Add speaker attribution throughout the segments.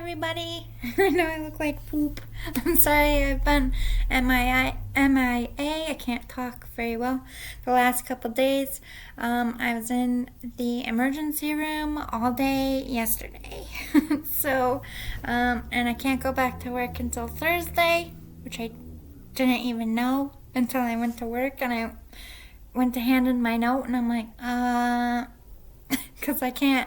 Speaker 1: everybody. I know I look like poop. I'm sorry I've been MIA. I can't talk very well the last couple days. I was in the emergency room all day yesterday. And I can't go back to work until Thursday, which I didn't even know until I went to work and I went to hand in my note and I'm like, because I can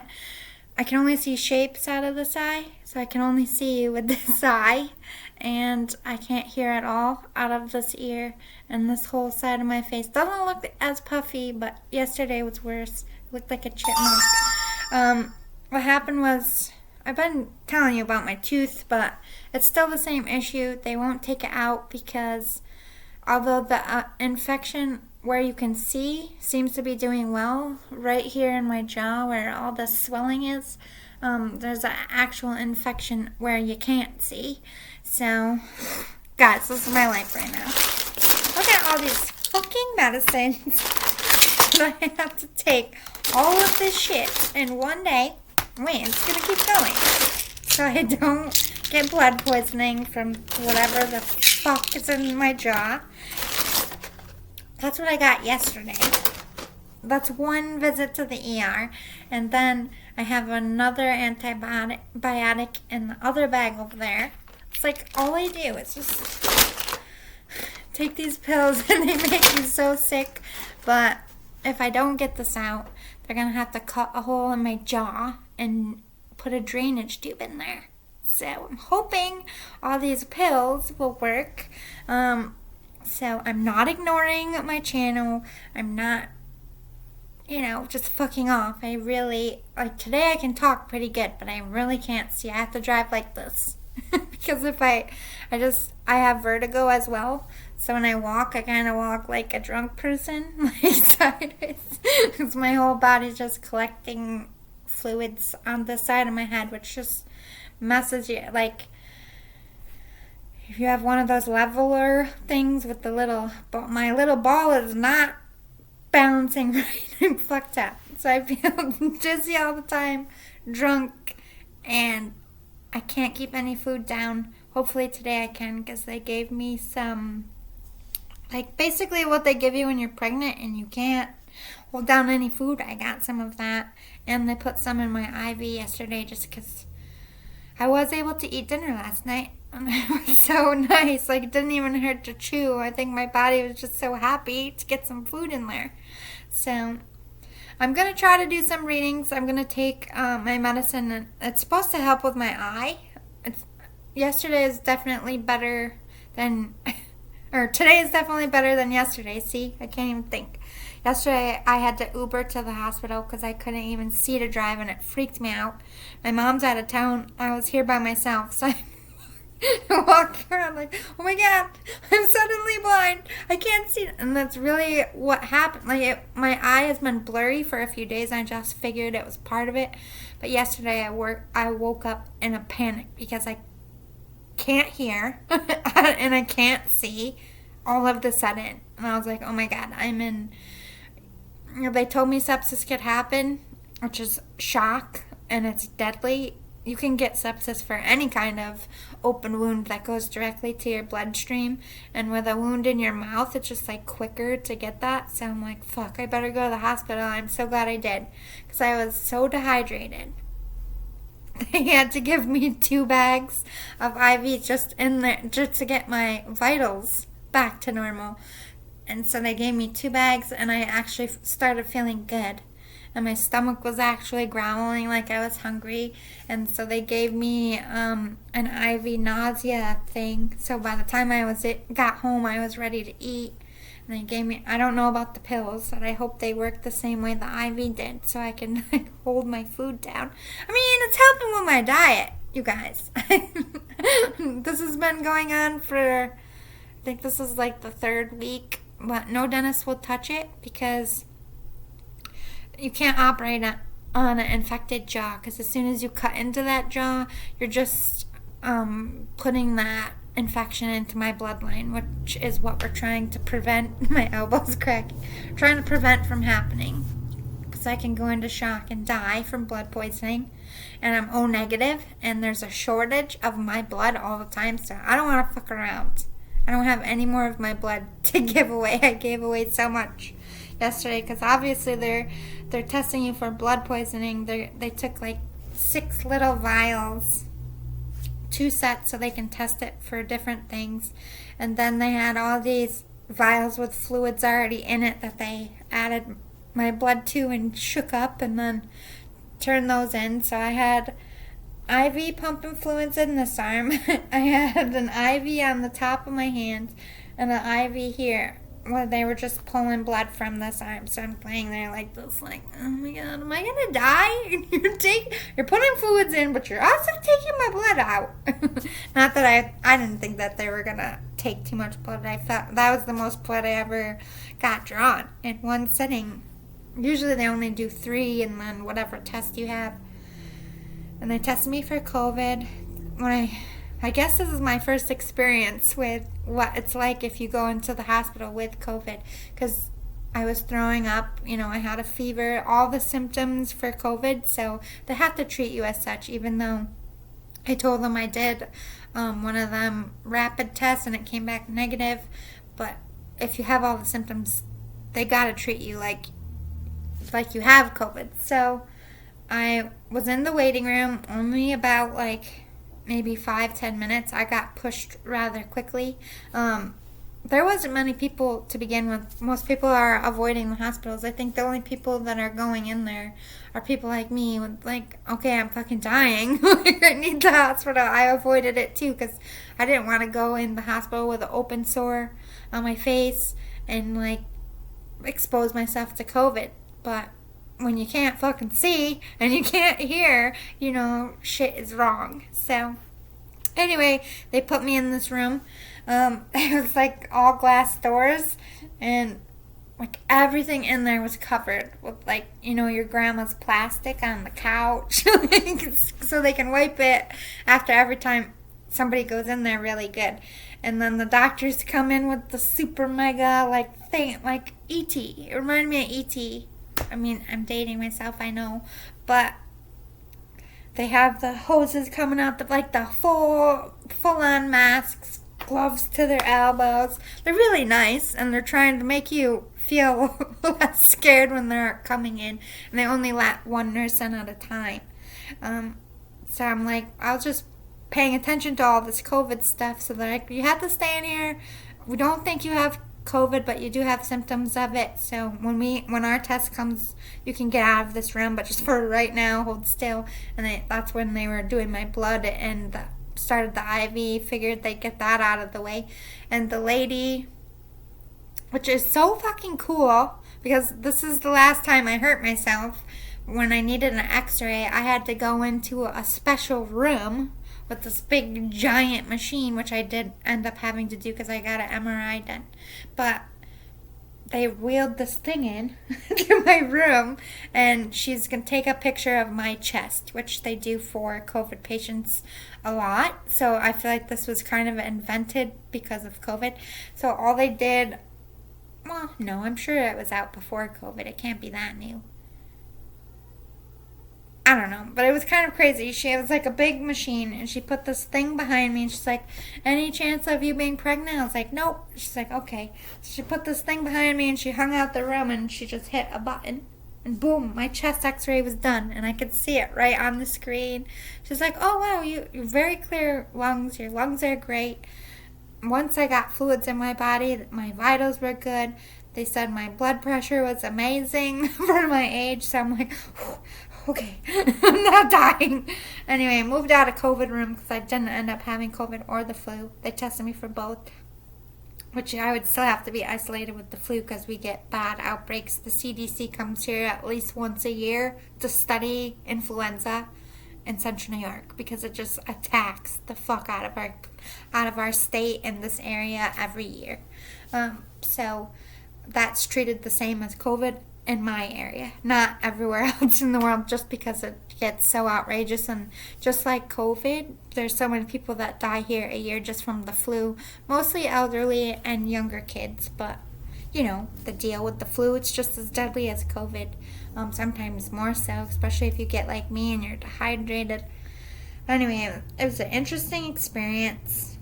Speaker 1: only see shapes out of this eye, so I can only see with this eye, and I can't hear at all out of this ear, and this whole side of my face doesn't look as puffy, but yesterday was worse. It looked like a chipmunk. What happened was, I've been telling you about my tooth, but it's still the same issue. They won't take it out because although the infection where you can see seems to be doing well, right here in my jaw where all the swelling is, there's an actual infection where you can't see. So, guys, this is my life right now. Look at all these fucking medicines that I have to take all of this shit in one day. Wait, it's gonna keep going. So I don't get blood poisoning from whatever the fuck is in my jaw. That's what I got yesterday. That's one visit to the ER. And then I have another antibiotic in the other bag over there. It's like all I do is just take these pills and they make me so sick. But if I don't get this out, they're going to have to cut a hole in my jaw and put a drainage tube in there. So I'm hoping all these pills will work. So I'm not ignoring my channel. I'm not, just fucking off. I really, today I can talk pretty good, but I really can't see. I have to drive like this. Because if I have vertigo as well. So when I walk, I kind of walk like a drunk person, like sideways. Because my whole body's just collecting fluids on the side of my head, which just messes you, if you have one of those leveler things with the little ball, my little ball is not balancing right. I'm fucked up. So I feel dizzy all the time, drunk, and I can't keep any food down. Hopefully today I can, because they gave me some, basically what they give you when you're pregnant and you can't hold down any food. I got some of that, and they put some in my IV yesterday just because I was able to eat dinner last night. And it was so nice. It didn't even hurt to chew. I think my body was just so happy to get some food in there. So I'm going to try to do some readings. I'm going to take my medicine. And it's supposed to help with my eye. Yesterday is definitely better than, or today is definitely better than yesterday. See, I can't even think. Yesterday I had to Uber to the hospital because I couldn't even see to drive and it freaked me out. My mom's out of town. I was here by myself, so I walk around like, oh my god, I'm suddenly blind. I can't see. And that's really what happened. My eye has been blurry for a few days. I just figured it was part of it. But yesterday I woke up in a panic because I can't hear and I can't see all of the sudden. And I was like, oh my god, they told me sepsis could happen, which is shock, and it's deadly. You can get sepsis for any kind of open wound that goes directly to your bloodstream. And with a wound in your mouth, it's just quicker to get that. So I'm like, fuck, I better go to the hospital. I'm so glad I did, because I was so dehydrated. They had to give me 2 bags of IV just in there, just to get my vitals back to normal. And so they gave me 2 bags, and I actually started feeling good. And my stomach was actually growling like I was hungry. And so they gave me an IV nausea thing. So by the time I got home, I was ready to eat. And they gave me, I don't know about the pills, but I hope they work the same way the IV did, so I can hold my food down. I mean, it's helping with my diet, you guys. This has been going on for, I think this is the 3rd week. But no dentist will touch it because you can't operate on an infected jaw, because as soon as you cut into that jaw, you're just putting that infection into my bloodline, which is what we're trying to prevent. My elbow's cracking. Trying to prevent from happening. so I can go into shock and die from blood poisoning. And I'm O negative, and there's a shortage of my blood all the time, so I don't want to fuck around. I don't have any more of my blood to give away. I gave away so much yesterday because obviously they're testing you for blood poisoning. They took like 6 little vials, 2 sets, so they can test it for different things. And then they had all these vials with fluids already in it that they added my blood to and shook up and then turned those in. So I had IV pumping fluids in this arm. I had an IV on the top of my hand and an IV here where they were just pulling blood from this arm. So I'm laying there like this, like, oh my god, am I gonna die? You're putting fluids in, but you're also taking my blood out. Not that I didn't think that they were gonna take too much blood. I felt that was the most blood I ever got drawn in one sitting. Usually they only do 3 and then whatever test you have. And they tested me for COVID. I guess this is my first experience with what it's like if you go into the hospital with COVID. Because I was throwing up, I had a fever, all the symptoms for COVID. So they have to treat you as such, even though I told them I did one of them rapid tests and it came back negative. But if you have all the symptoms, they got to treat you like you have COVID. So I was in the waiting room only about maybe 5-10 minutes. I got pushed rather quickly. There wasn't many people to begin with. Most people are avoiding the hospitals. I think the only people that are going in there are people like me with okay, I'm fucking dying. I need the hospital. I avoided it too because I didn't want to go in the hospital with an open sore on my face and expose myself to COVID. But when you can't fucking see and you can't hear, shit is wrong. So, anyway, they put me in this room. It was all glass doors, and everything in there was covered with your grandma's plastic on the couch, so they can wipe it after every time somebody goes in there really good. And then the doctors come in with the super mega thing, like E.T. It reminded me of E.T. I mean, I'm dating myself, I know, but they have the hoses coming out, the full-on masks, gloves to their elbows. They're really nice, and they're trying to make you feel less scared when they're coming in, and they only let one nurse in at a time. So I'm I was just paying attention to all this COVID stuff, so they're you have to stay in here. We don't think you have COVID, but you do have symptoms of it. So when our test comes, you can get out of this room, but just for right now, hold still. And that's when they were doing my blood and started the IV. Figured they'd get that out of the way. And the lady, which is so fucking cool, because this is the last time I hurt myself. When I needed an X-ray, I had to go into a special room with this big giant machine, which I did end up having to do because I got an MRI done. But they wheeled this thing in to my room, and she's going to take a picture of my chest, which they do for COVID patients a lot. So I feel like this was kind of invented because of COVID. So all they did, well, no, I'm sure it was out before COVID. It can't be that new. I don't know, but it was kind of crazy. She was a big machine, and she put this thing behind me, and she's like, any chance of you being pregnant? I was like, nope. She's like, okay. So she put this thing behind me, and she hung out the room, and she just hit a button, and boom, my chest x-ray was done, and I could see it right on the screen. She's like, oh, wow, you're very clear lungs. Your lungs are great. Once I got fluids in my body, my vitals were good. They said my blood pressure was amazing for my age, so I'm like, okay, I'm not dying. Anyway, I moved out of COVID room because I didn't end up having COVID or the flu. They tested me for both, which I would still have to be isolated with the flu because we get bad outbreaks. The CDC comes here at least once a year to study influenza in Central New York because it just attacks the fuck out of our state and this area every year. So that's treated the same as COVID in my area, not everywhere else in the world, just because it gets so outrageous. And just like COVID, there's so many people that die here a year just from the flu, mostly elderly and younger kids. But the deal with the flu. It's just as deadly as COVID. Sometimes more so, especially if you get like me and you're dehydrated. Anyway, it was an interesting experience.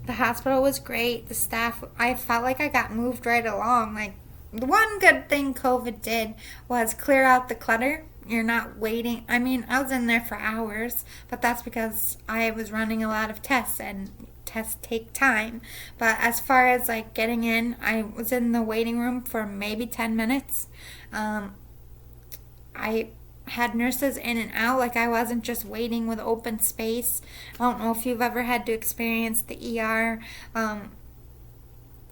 Speaker 1: The hospital was great. The staff, I felt like I got moved right along. Like, the one good thing COVID did was clear out the clutter. You're not waiting. I mean, I was in there for hours, but that's because I was running a lot of tests, and tests take time. But as far as like getting in, I was in the waiting room for maybe 10 minutes. I had nurses in and out. Like, I wasn't just waiting with open space. I don't know if you've ever had to experience the ER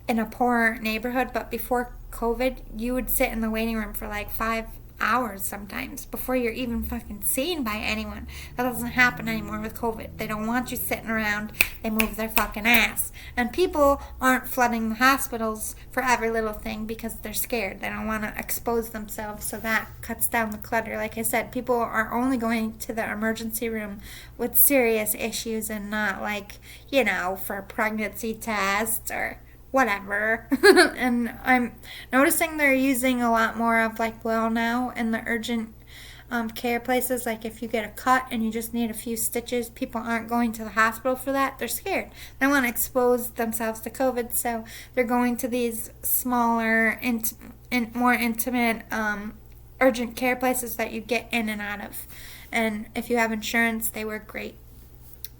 Speaker 1: in a poor neighborhood, but before COVID, you would sit in the waiting room for like 5 hours sometimes before you're even fucking seen by anyone. That doesn't happen anymore with COVID. They don't want you sitting around. They move their fucking ass. And people aren't flooding the hospitals for every little thing because they're scared. They don't want to expose themselves, so that cuts down the clutter. Like I said, people are only going to the emergency room with serious issues and not like, for a pregnancy test or whatever. And I'm noticing they're using a lot more of like Well now in the urgent care places. Like, if you get a cut and you just need a few stitches, people aren't going to the hospital for that. They're scared. They want to expose themselves to COVID, so they're going to these smaller more intimate urgent care places that you get in and out of. And if you have insurance, they work great.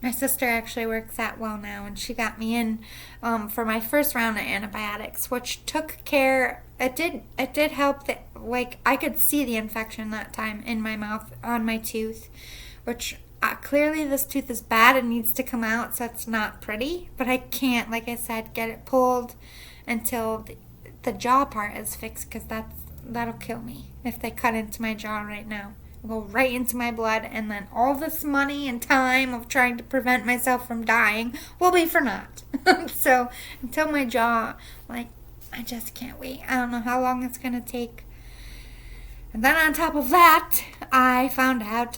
Speaker 1: My sister actually works at Well now, and she got me in for my first round of antibiotics, which took care. It did help that, like, I could see the infection that time in my mouth on my tooth, which clearly this tooth is bad and needs to come out, so it's not pretty. But I can't, like I said, get it pulled until the jaw part is fixed, because that'll kill me if they cut into my jaw right now. Go right into my blood, and then all this money and time of trying to prevent myself from dying will be for naught. So until my jaw, like, I just can't wait. I don't know how long it's gonna take. And then on top of that, I found out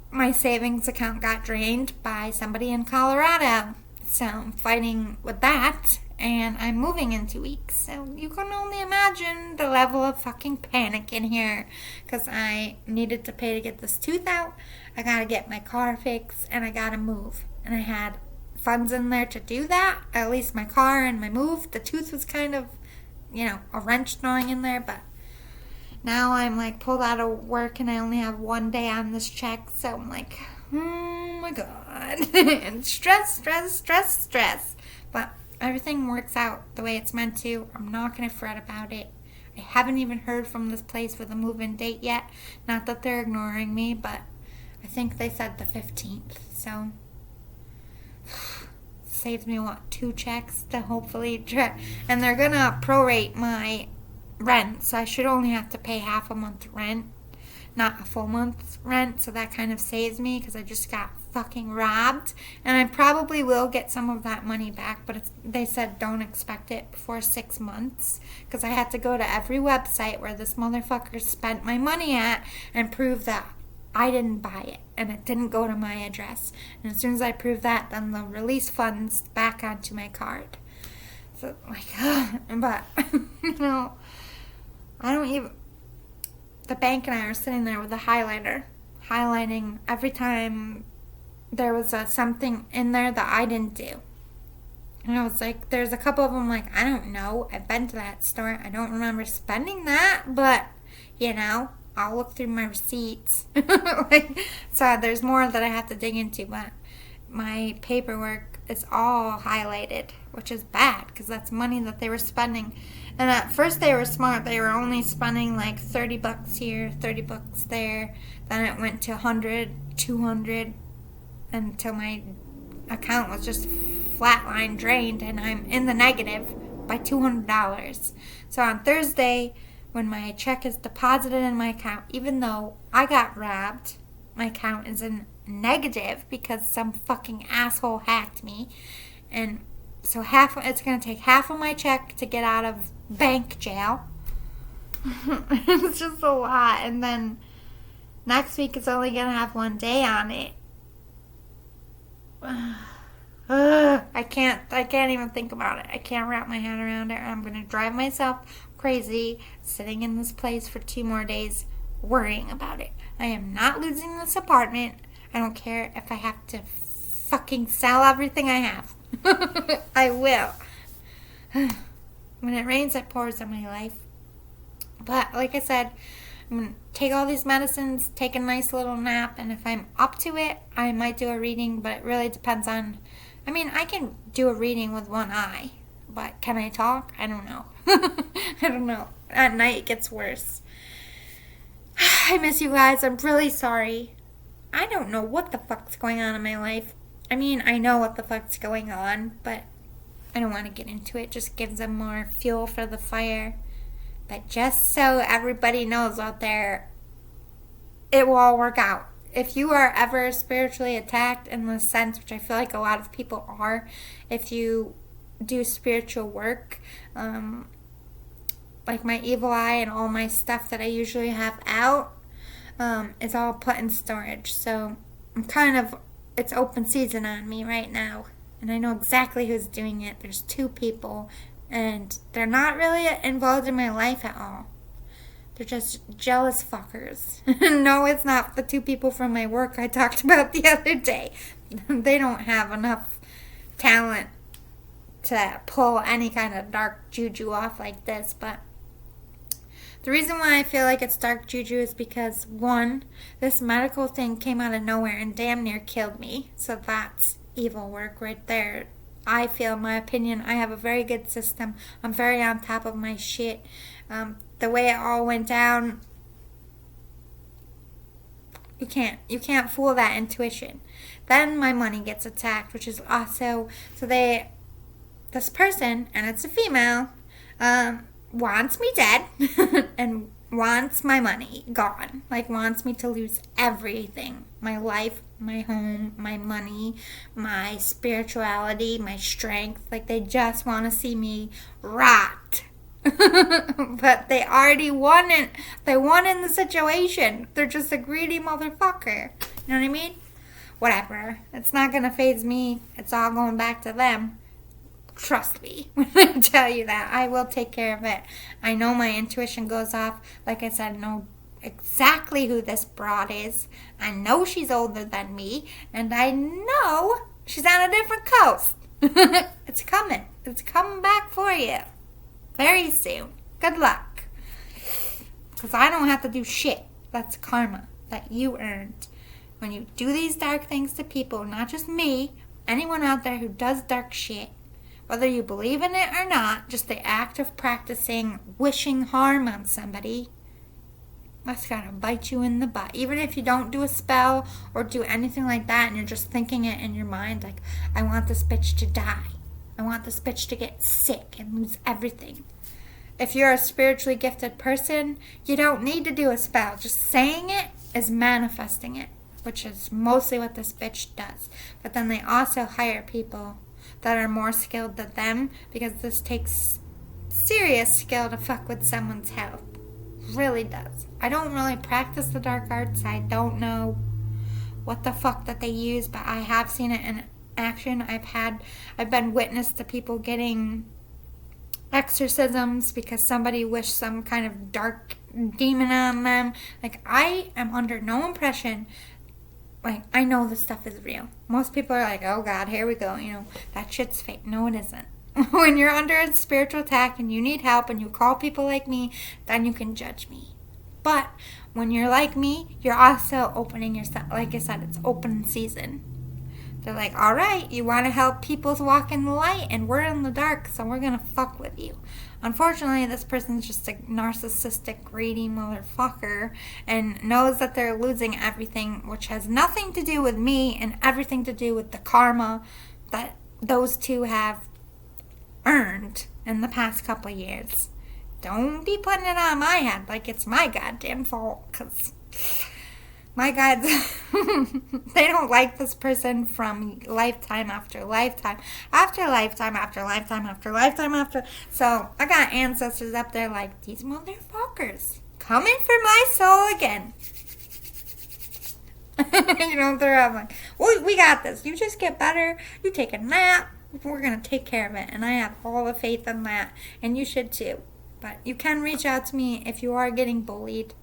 Speaker 1: my savings account got drained by somebody in Colorado. So I'm fighting with that, and I'm moving in 2 weeks. So you can only imagine the level of fucking panic in here, because I needed to pay to get this tooth out. I gotta get my car fixed, and I gotta move. And I had funds in there to do that, at least my car and my move. The tooth was kind of, a wrench throwing in there, but now I'm like pulled out of work and I only have 1 day on this check, so I'm like, oh my god. And stress. But everything works out the way it's meant to. I'm not going to fret about it. I haven't even heard from this place with a move-in date yet. Not that they're ignoring me, but I think they said the 15th, so saves me 2 checks to hopefully and they're going to prorate my rent, so I should only have to pay half a month rent, not a full month's rent, so that kind of saves me, because I just got fucking robbed. And I probably will get some of that money back, but they said don't expect it before 6 months, because I had to go to every website where this motherfucker spent my money at and prove that I didn't buy it and it didn't go to my address. And as soon as I prove that, then they'll release funds back onto my card. So, like, but I don't even. The bank and I are sitting there with a highlighter, highlighting every time there was something in there that I didn't do. And I was like, there's a couple of them, like, I don't know. I've been to that store. I don't remember spending that, but, I'll look through my receipts. So there's more that I have to dig into, but my paperwork is all highlighted, which is bad, because that's money that they were spending. And at first they were smart. They were only spending like $30 here, $30 there. Then it went to 100, 200, until my account was just flatline drained, and I'm in the negative by $200. So on Thursday, when my check is deposited in my account, even though I got robbed, my account is in negative because some fucking asshole hacked me. And so it's going to take half of my check to get out of bank jail. It's just a lot. And then next week it's only going to have 1 day on it. I can't even think about it. I can't wrap my head around it. I'm going to drive myself crazy sitting in this place for 2 more days worrying about it. I am not losing this apartment. I don't care if I have to fucking sell everything I have. I will. When it rains, it pours in my life. But like I said, I'm going to take all these medicines, take a nice little nap, and if I'm up to it, I might do a reading, but it really depends on... I mean, I can do a reading with one eye, but can I talk? I don't know. I don't know. At night, it gets worse. I miss you guys. I'm really sorry. I don't know what the fuck's going on in my life. I mean, I know what the fuck's going on, but I don't want to get into it. Just gives them more fuel for the fire. But just so everybody knows out there, it will all work out. If you are ever spiritually attacked in the sense, which I feel like a lot of people are, if you do spiritual work, like my evil eye and all my stuff that I usually have out, is all put in storage. So it's open season on me right now. And I know exactly who's doing it. There's 2 people. And they're not really involved in my life at all. They're just jealous fuckers. No, it's not the 2 people from my work I talked about the other day. They don't have enough talent to pull any kind of dark juju off like this. But the reason why I feel like it's dark juju is because, 1, this medical thing came out of nowhere and damn near killed me. So that's evil work right there. I feel, my opinion, I have a very good system. I'm very on top of my shit. The way it all went down, you can't fool that intuition. Then my money gets attacked, which is also, this person, and it's a female, wants me dead and wants my money gone. Like, wants me to lose everything. My life, my home, my money, my spirituality, my strength. Like, they just want to see me rot. But they already won it. They won in the situation. They're just a greedy motherfucker. You know what I mean? Whatever. It's not going to faze me. It's all going back to them. Trust me when I tell you that. I will take care of it. I know my intuition goes off. Like I said, I know exactly who this broad is. I know she's older than me. And I know she's on a different coast. It's coming. It's coming back for you. Very soon. Good luck. Because I don't have to do shit. That's karma that you earned. When you do these dark things to people, not just me, anyone out there who does dark shit, whether you believe in it or not, just the act of practicing wishing harm on somebody, that's gotta bite you in the butt. Even if you don't do a spell or do anything like that and you're just thinking it in your mind, like, I want this bitch to die. I want this bitch to get sick and lose everything. If you're a spiritually gifted person, you don't need to do a spell. Just saying it is manifesting it, which is mostly what this bitch does. But then they also hire people that are more skilled than them, because this takes serious skill to fuck with someone's health. Really does. I don't really practice the dark arts. I don't know what the fuck that they use, but I have seen it in action. I've been witness to people getting exorcisms because somebody wished some kind of dark demon on them. Like, I am under no impression, like, I know this stuff is real. Most people are like, oh God, here we go, that shit's fake. No, it isn't. When you're under a spiritual attack and you need help and you call people like me, then you can judge me. But when you're like me, you're also opening yourself. Like I said, it's open season. They're like, all right, you want to help people walk in the light, and we're in the dark, so we're going to fuck with you. Unfortunately, this person's just a narcissistic, greedy motherfucker and knows that they're losing everything, which has nothing to do with me and everything to do with the karma that those 2 have earned in the past couple of years. Don't be putting it on my head like it's my goddamn fault, because my gods, they don't like this person from lifetime after lifetime, after lifetime, after lifetime, after lifetime, after. So I got ancestors up there like, these motherfuckers coming for my soul again. They're like, We got this. You just get better. You take a nap. We're going to take care of it. And I have all the faith in that. And you should too. But you can reach out to me if you are getting bullied.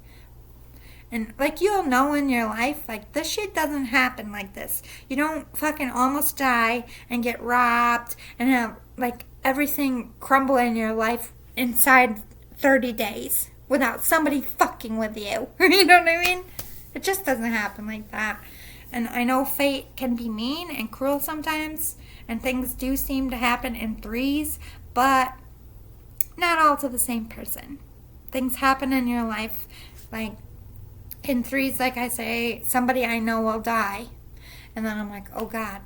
Speaker 1: And, like, you'll know in your life, like, this shit doesn't happen like this. You don't fucking almost die and get robbed and have, like, everything crumble in your life inside 30 days without somebody fucking with you. You know what I mean? It just doesn't happen like that. And I know fate can be mean and cruel sometimes, and things do seem to happen in threes, but not all to the same person. Things happen in your life, like, in threes, like I say, somebody I know will die. And then I'm like, oh God,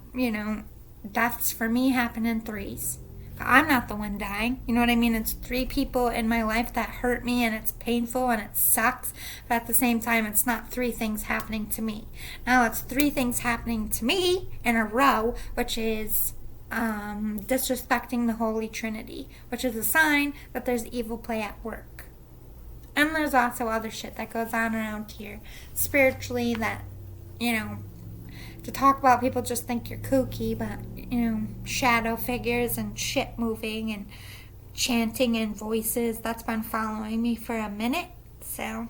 Speaker 1: deaths for me happen in threes. I'm not the one dying. You know what I mean? It's 3 people in my life that hurt me, and it's painful and it sucks. But at the same time, it's not 3 things happening to me. Now it's 3 things happening to me in a row, which is disrespecting the Holy Trinity, which is a sign that there's evil play at work. And there's also other shit that goes on around here spiritually that, to talk about, people just think you're kooky, but, shadow figures and shit moving and chanting and voices, that's been following me for a minute. So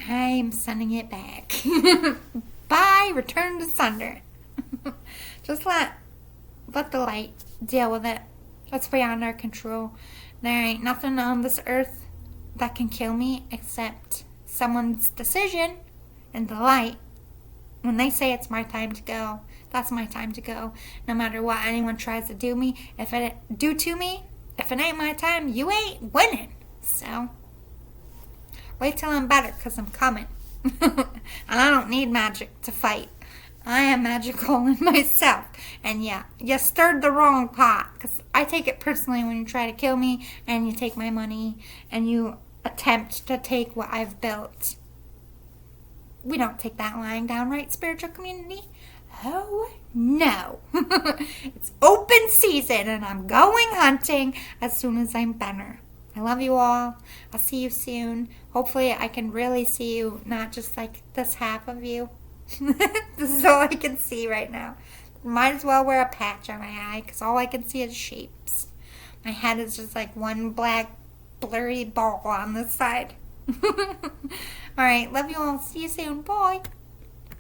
Speaker 1: I'm sending it back. Bye, return to sender. Just let the light deal with it. It's beyond our control. There ain't nothing on this earth that can kill me except someone's decision and the light. When they say it's my time to go, that's my time to go. No matter what anyone tries to do me, if it ain't my time, you ain't winning. So wait till I'm better, because I'm coming. And I don't need magic to fight. I am magical in myself. And yeah, you stirred the wrong pot, because I take it personally when you try to kill me and you take my money and you attempt to take what I've built. We don't take that lying down, right, spiritual community? Oh, no. It's open season and I'm going hunting as soon as I'm better. I love you all. I'll see you soon. Hopefully I can really see you, not just like this half of you. This is all I can see right now. Might as well wear a patch on my eye, because all I can see is shapes. My head is just like one black blurry ball on this side. Alright, love you all. See you soon. Bye.